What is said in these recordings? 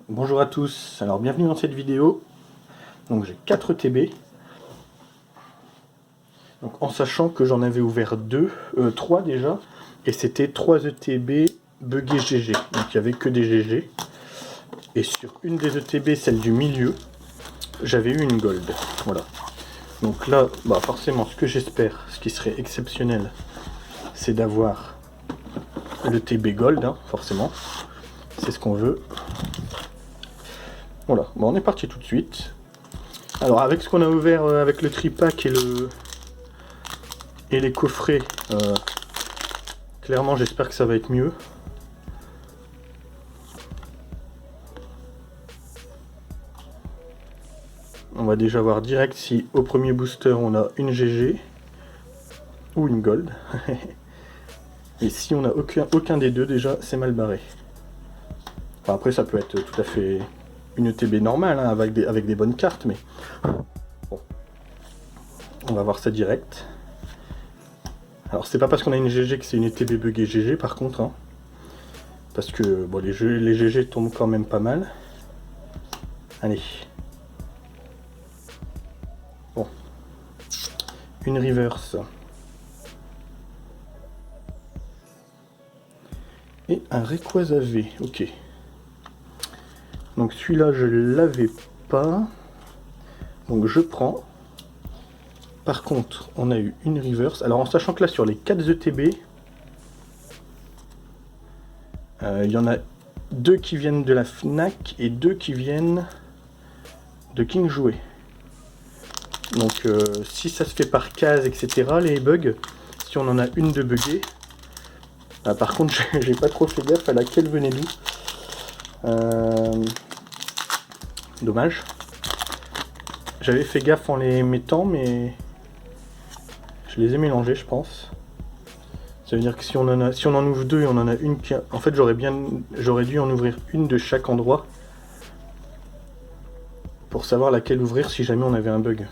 Bonjour à tous, alors bienvenue dans cette vidéo. Donc j'ai 4 TB. Donc, en sachant que j'en avais ouvert 3 déjà, et c'était 3 ETB buggés GG. Donc il n'y avait que des GG. Et sur une des ETB, celle du milieu, j'avais eu une gold. Voilà. Donc là, forcément, ce que j'espère, ce qui serait exceptionnel, c'est d'avoir le TB gold, hein, forcément. C'est ce qu'on veut. Voilà, bon, on est parti tout de suite. Alors avec ce qu'on a ouvert avec le tripack et les coffrets, clairement j'espère que ça va être mieux. On va déjà voir direct si au premier booster on a une GG ou une gold. Et si on n'a aucun des deux, déjà c'est mal barré. Enfin, après ça peut être tout à fait une ETB normale, hein, avec des bonnes cartes, mais bon. On va voir ça direct. Alors c'est pas parce qu'on a une GG que c'est une ETB buggée GG par contre, hein, parce que bon, les GG tombent quand même pas mal. Allez. Bon. Une reverse. Et un Rayquaza V, ok. Donc celui-là je l'avais pas. Donc je prends. Par contre, on a eu une reverse. Alors en sachant que là sur les 4 ETB, il y en a 2 qui viennent de la Fnac et 2 qui viennent de King Jouet. Donc si ça se fait par case, etc., les bugs, si on en a une de buggée, par contre j'ai pas trop fait gaffe à laquelle venait d'où. Dommage. J'avais fait gaffe en les mettant, mais je les ai mélangés, je pense. Ça veut dire que si on en ouvre 2 et on en a une qui... En fait, j'aurais dû en ouvrir une de chaque endroit pour savoir laquelle ouvrir si jamais on avait un bug.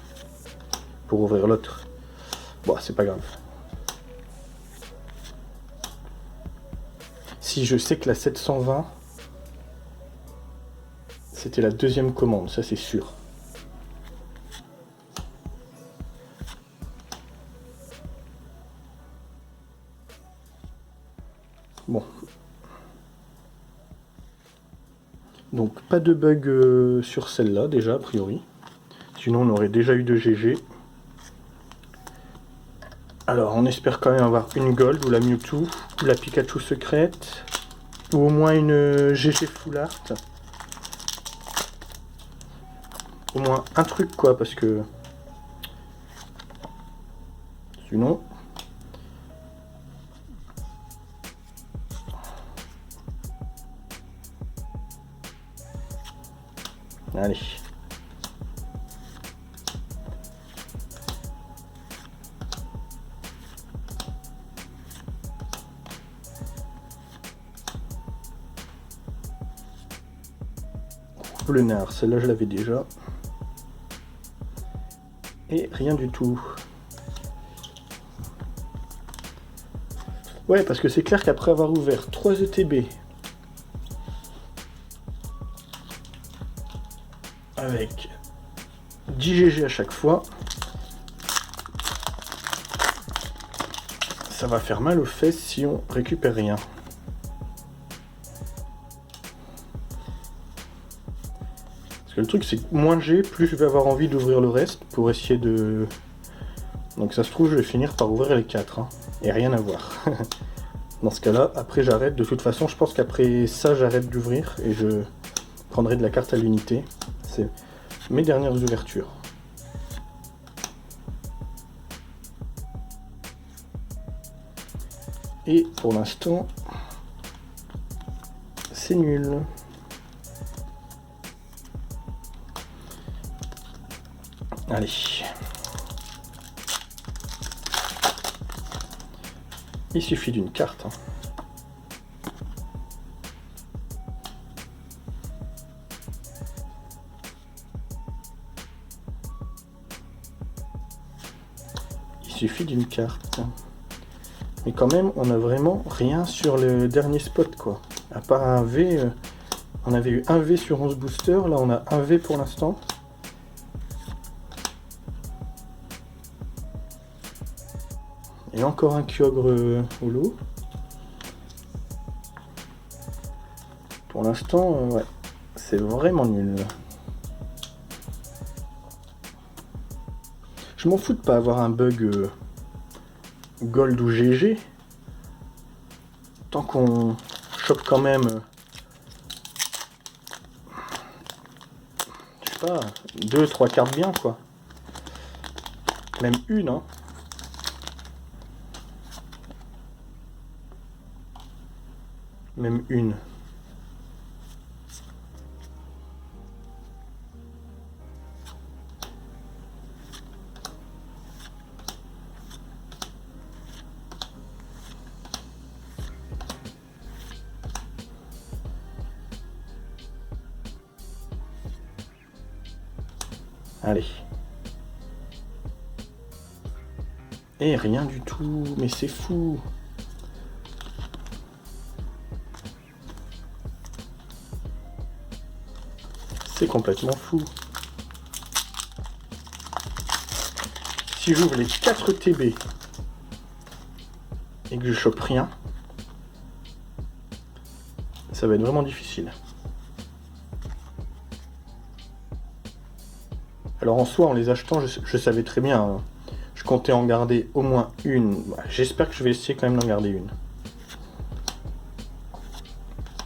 Pour ouvrir l'autre. Bon, c'est pas grave. Si je sais que la 720, c'était la deuxième commande, ça c'est sûr. Bon. Donc pas de bug sur celle-là déjà, a priori. Sinon on aurait déjà eu de GG. Alors on espère quand même avoir une gold ou la Mewtwo, ou la Pikachu secrète, ou au moins une GG full art. Au moins un truc quoi, parce que sinon... Allez. Le nard, celle-là je l'avais déjà. Et rien du tout. Ouais, parce que c'est clair qu'après avoir ouvert 3 ETB avec 10 GG à chaque fois, ça va faire mal aux fesses si on récupère rien. Parce que le truc c'est que moins j'ai, plus je vais avoir envie d'ouvrir le reste pour essayer de... Donc ça se trouve je vais finir par ouvrir les 4, hein, et rien à voir. Dans ce cas là, après j'arrête, de toute façon je pense qu'après ça j'arrête d'ouvrir et je prendrai de la carte à l'unité. C'est mes dernières ouvertures. Et pour l'instant, c'est nul. Allez. Il suffit d'une carte, hein. Il suffit d'une carte. Mais quand même, on a vraiment rien sur le dernier spot, quoi. À part un V, On avait eu un V sur 11 boosters, là on a un V pour l'instant. Et encore un Kyogre holo. Pour l'instant, ouais, c'est vraiment nul. Je m'en fous de pas avoir un bug Gold ou GG. Tant qu'on chope quand même, je sais pas, 2-3 cartes bien quoi. Même une, hein. Même une. Allez. Et rien du tout, mais c'est fou. C'est complètement fou. Si j'ouvre les 4 TB et que je chope rien, ça va être vraiment difficile. Alors en soi, en les achetant, je savais très bien. Hein. Je comptais en garder au moins une. J'espère que je vais essayer quand même d'en garder une.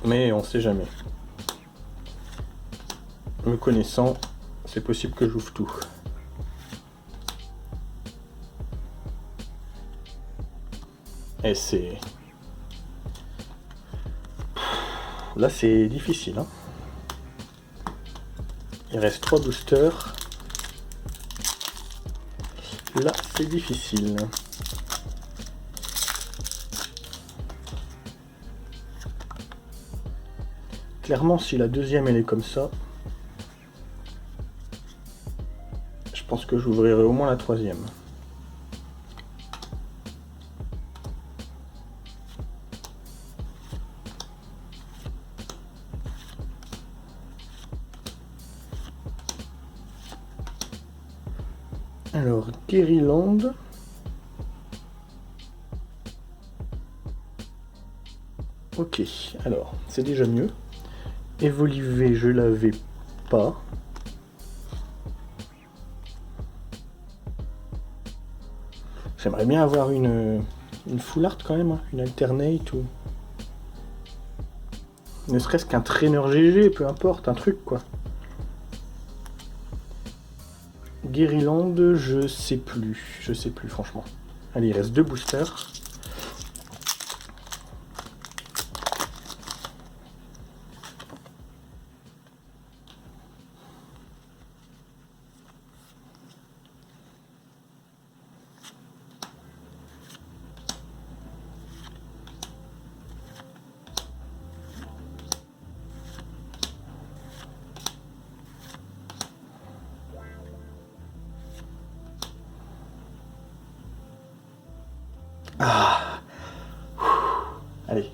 Mais on sait jamais. Me connaissant, c'est possible que j'ouvre tout. Et c'est... Là, c'est difficile. Hein. Il reste 3 boosters. Là, c'est difficile. Clairement, si la deuxième, elle est comme ça, je pense que j'ouvrirai au moins la troisième. Alors, Guerryland. Ok, alors, c'est déjà mieux. Evolivé, je l'avais pas. J'aimerais bien avoir une full art quand même, hein, une alternate ou... Ne serait-ce qu'un trainer GG, peu importe, un truc quoi. Guerryland, je sais plus franchement. Allez, il reste 2 boosters. Ah, allez.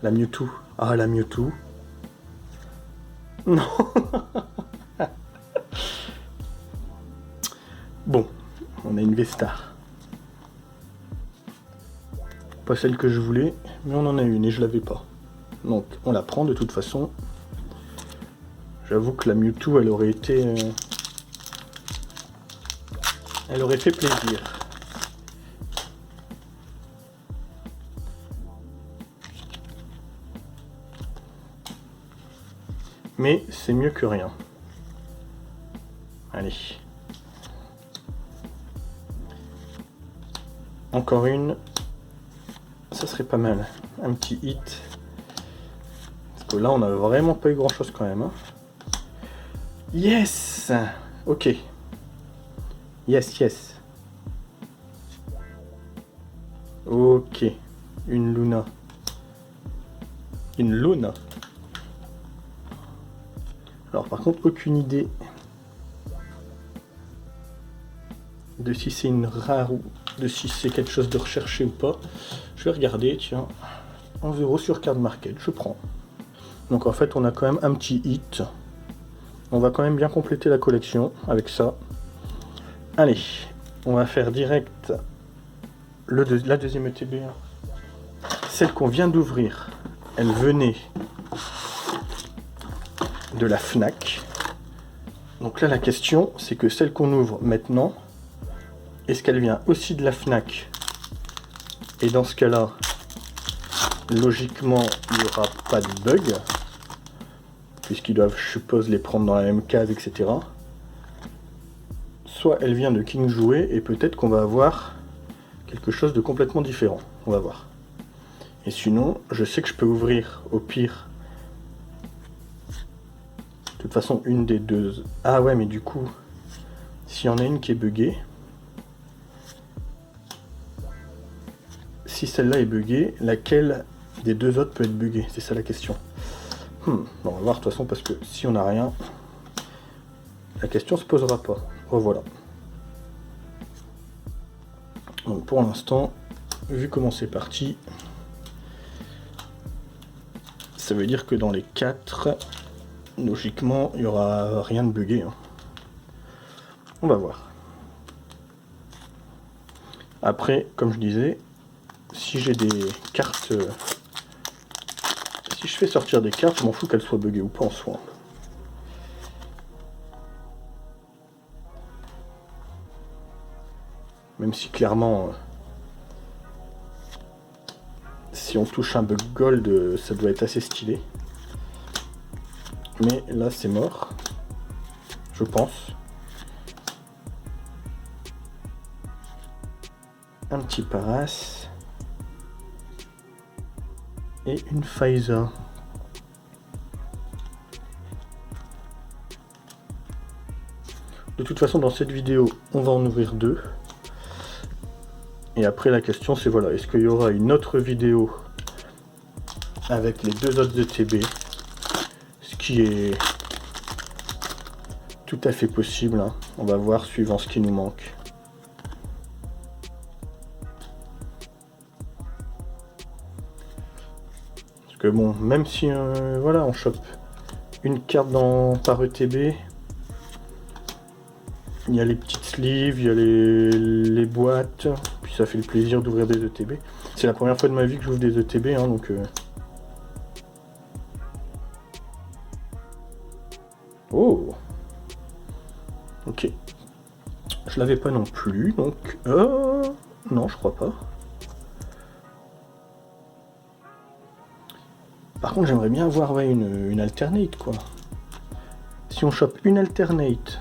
La Mewtwo. Ah, la Mewtwo. Non. Bon, on a une V-Star. Pas celle que je voulais, mais on en a une et je l'avais pas. Donc, on la prend de toute façon. J'avoue que la Mewtwo, elle aurait été... Elle aurait fait plaisir. Mais c'est mieux que rien. Allez. Encore une. Ça serait pas mal. Un petit hit. Parce que là, on a vraiment pas eu grand chose quand même. Hein. Yes! Ok. Yes, yes. Ok. Une Luna. Une Luna. Alors par contre, aucune idée de si c'est une rare ou de si c'est quelque chose de recherché ou pas. Je vais regarder, tiens. 11 € sur Card Market, je prends. Donc en fait, on a quand même un petit hit. On va quand même bien compléter la collection avec ça. Allez, on va faire direct la deuxième ETB. Celle qu'on vient d'ouvrir, elle venait de la Fnac. Donc là, la question, c'est que celle qu'on ouvre maintenant, est-ce qu'elle vient aussi de la Fnac? Et dans ce cas-là, logiquement, il n'y aura pas de bug, puisqu'ils doivent, je suppose, les prendre dans la même case, etc. Soit elle vient de King Jouet, et peut-être qu'on va avoir quelque chose de complètement différent. On va voir. Et sinon, je sais que je peux ouvrir, au pire, de toute façon, une des deux. Ah ouais, mais du coup, s'il y en a une qui est buggée, si celle-là est buggée, laquelle des deux autres peut être buggée? C'est ça la question. Bon, on va voir de toute façon, parce que si on n'a rien, la question se posera pas. Revoilà. Donc pour l'instant, vu comment c'est parti, ça veut dire que dans les 4, logiquement, il n'y aura rien de buggé. Hein. On va voir. Après, comme je disais, si j'ai des cartes... si je fais sortir des cartes, je m'en fous qu'elles soient buggées ou pas en soi. Même si clairement... si on touche un bug gold, ça doit être assez stylé. Mais là, c'est mort. Je pense. Un petit Paras. Et une Faiza. De toute façon, dans cette vidéo, on va en ouvrir 2. Et après, la question, c'est voilà, est-ce qu'il y aura une autre vidéo avec les 2 autres ETB, ce qui est tout à fait possible. Hein. On va voir suivant ce qui nous manque. Parce que bon, même si voilà, on chope une carte par ETB, il y a les petites sleeves, il y a les boîtes, puis ça fait le plaisir d'ouvrir des ETB. C'est la première fois de ma vie que j'ouvre des ETB, hein, donc... Oh! Ok. Je l'avais pas non plus, donc... non, je crois pas. Par contre, j'aimerais bien avoir ouais, une alternate, quoi. Si on chope une alternate,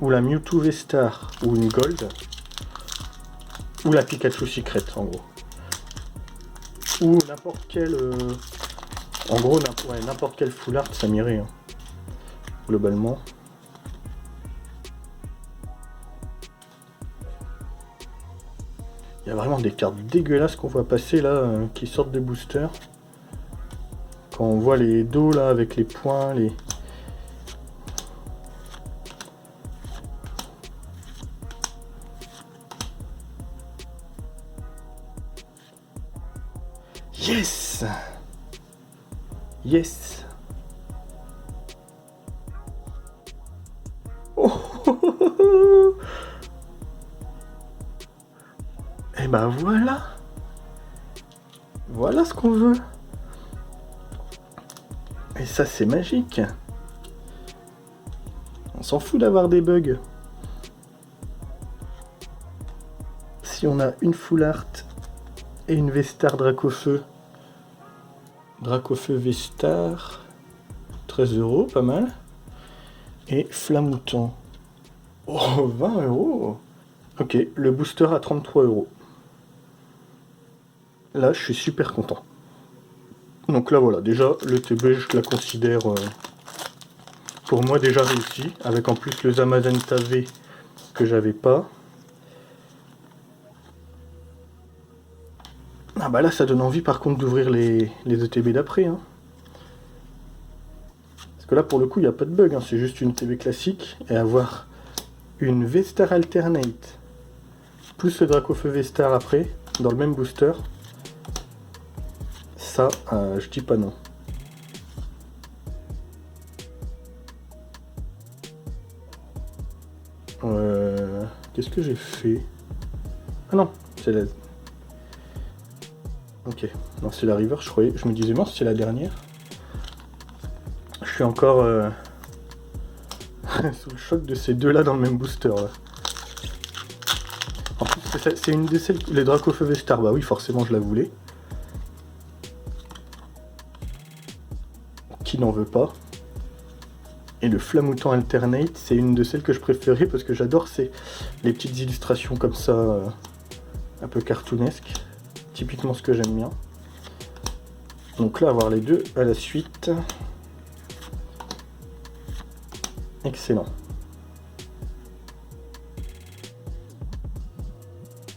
ou la Mewtwo V-Star, ou une Gold, ou la Pikachu Secret, en gros. Ou n'importe quel... en gros, n'importe quel full art, ça m'irait, hein, globalement. Il y a vraiment des cartes dégueulasses qu'on voit passer, là, qui sortent de booster. Quand on voit les dos, là, avec les points, les... Yes! Yes! Oh! Et ben voilà! Voilà ce qu'on veut! Et ça, c'est magique! On s'en fout d'avoir des bugs. Si on a une full art et une V-Star Dracofeu. Dracofeu V-Star. 13 €, pas mal. Et Flamouton. Oh, 20 €. Ok, le booster à 33 €. Là, je suis super content. Donc là, voilà, déjà, le TB, je la considère, pour moi, déjà réussi. Avec en plus le Zamazenta V que j'avais pas. Ah bah là, ça donne envie, par contre, d'ouvrir les ETB d'après. Hein. Parce que là, pour le coup, il n'y a pas de bug. Hein. C'est juste une TB classique. Et avoir une V-Star Alternate, plus le Dracofeu V-Star après, dans le même booster, ça, je dis pas non. Qu'est-ce que j'ai fait? Ah non, c'est la... Ok, non c'est la River, je me disais non c'est la dernière. Je suis encore sous le choc de ces deux là dans le même booster là. En plus c'est une de celles, les Dracofeu Vestar, bah oui forcément je la voulais. Qui n'en veut pas? Et le Flamouton Alternate, c'est une de celles que je préférais parce que j'adore les petites illustrations comme ça, un peu cartoonesques. Typiquement ce que j'aime bien. Donc là, avoir les deux à la suite. Excellent.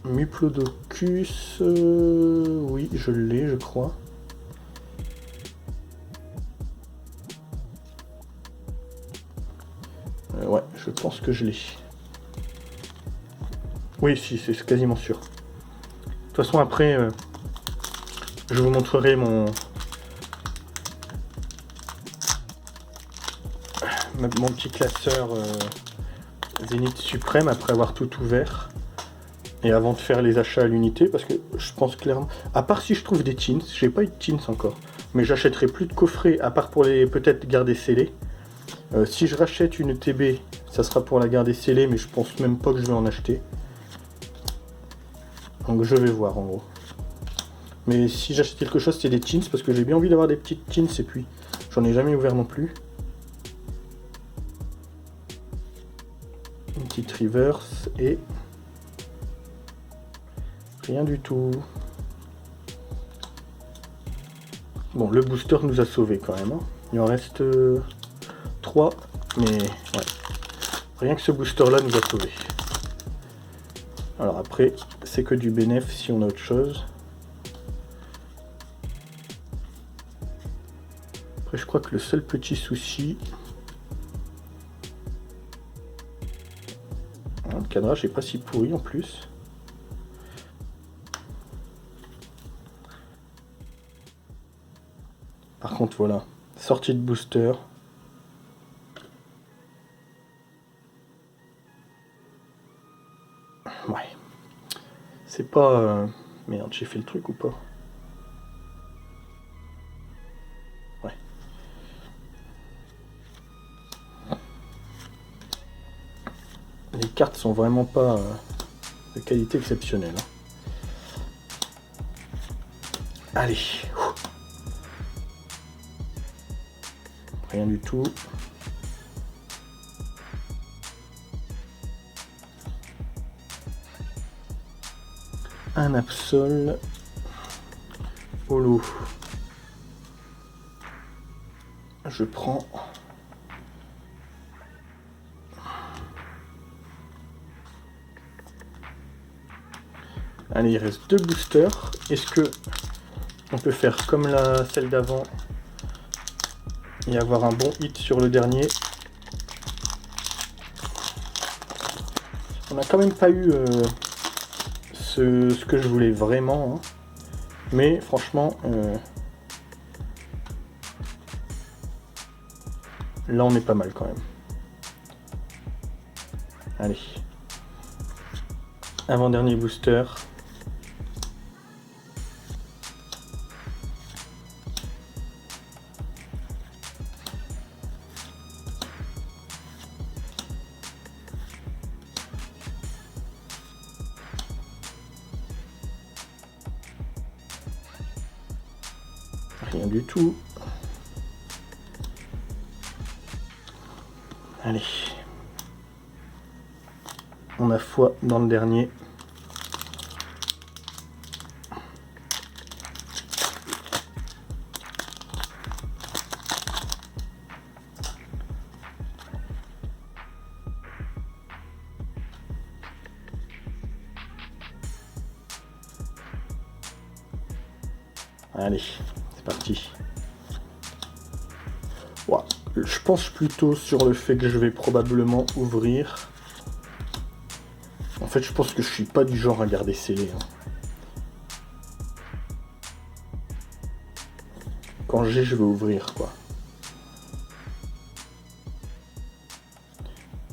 Muplodocus, oui, je l'ai, je crois. Ouais, je pense que je l'ai. Oui, si, c'est quasiment sûr. De toute façon, après, je vous montrerai mon petit classeur Zénith Suprême après avoir tout ouvert. Et avant de faire les achats à l'unité, parce que je pense clairement... À part si je trouve des teens, j'ai pas eu de teens encore. Mais j'achèterai plus de coffrets, à part pour les peut-être garder scellés. Si je rachète une TB, ça sera pour la garder scellée, mais je pense même pas que je vais en acheter. Donc je vais voir en gros. Mais si j'achète quelque chose, c'est des teens, parce que j'ai bien envie d'avoir des petites teens, et puis j'en ai jamais ouvert non plus. Une petite reverse, et... rien du tout. Bon, le booster nous a sauvés quand même. Hein. Il en reste 3, mais ouais. Rien que ce booster-là nous a sauvés. Alors après, c'est que du bénéf si on a autre chose. Après, je crois que le seul petit souci... Le cadrage est pas si pourri en plus. Par contre, voilà, sortie de booster. Ouais. C'est pas... Merde, j'ai fait le truc ou pas? Ouais. Les cartes sont vraiment pas de qualité exceptionnelle. Hein. Allez. Rien du tout. Un Absol. Holo. Je prends... Allez, il reste 2 boosters. Est-ce que on peut faire comme celle d'avant et avoir un bon hit sur le dernier? On n'a quand même pas eu ce que je voulais vraiment. Hein. Mais franchement, là on est pas mal quand même. Allez. Avant-dernier booster. Rien du tout. Allez. On a foi dans le dernier. Allez, c'est parti. Ouais, je pense plutôt sur le fait que je vais probablement ouvrir. En fait, je pense que je suis pas du genre à garder scellé. Hein. Quand je vais ouvrir, quoi.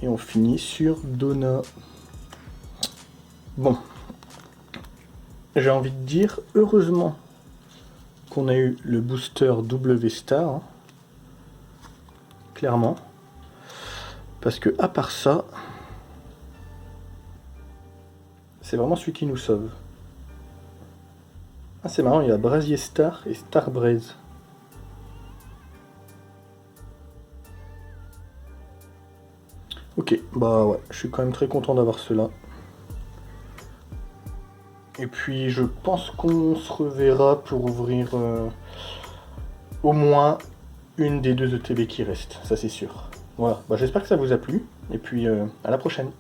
Et on finit sur Donna. Bon. J'ai envie de dire, heureusement qu'on a eu le booster W Star. Hein. Clairement. Parce que à part ça, c'est vraiment celui qui nous sauve. Ah, c'est marrant, il y a Brasier Star et Star Braise. Ok, bah ouais, je suis quand même très content d'avoir cela. Et puis je pense qu'on se reverra pour ouvrir au moins une des deux ETB qui restent, ça c'est sûr. Voilà, bah, j'espère que ça vous a plu, et puis à la prochaine.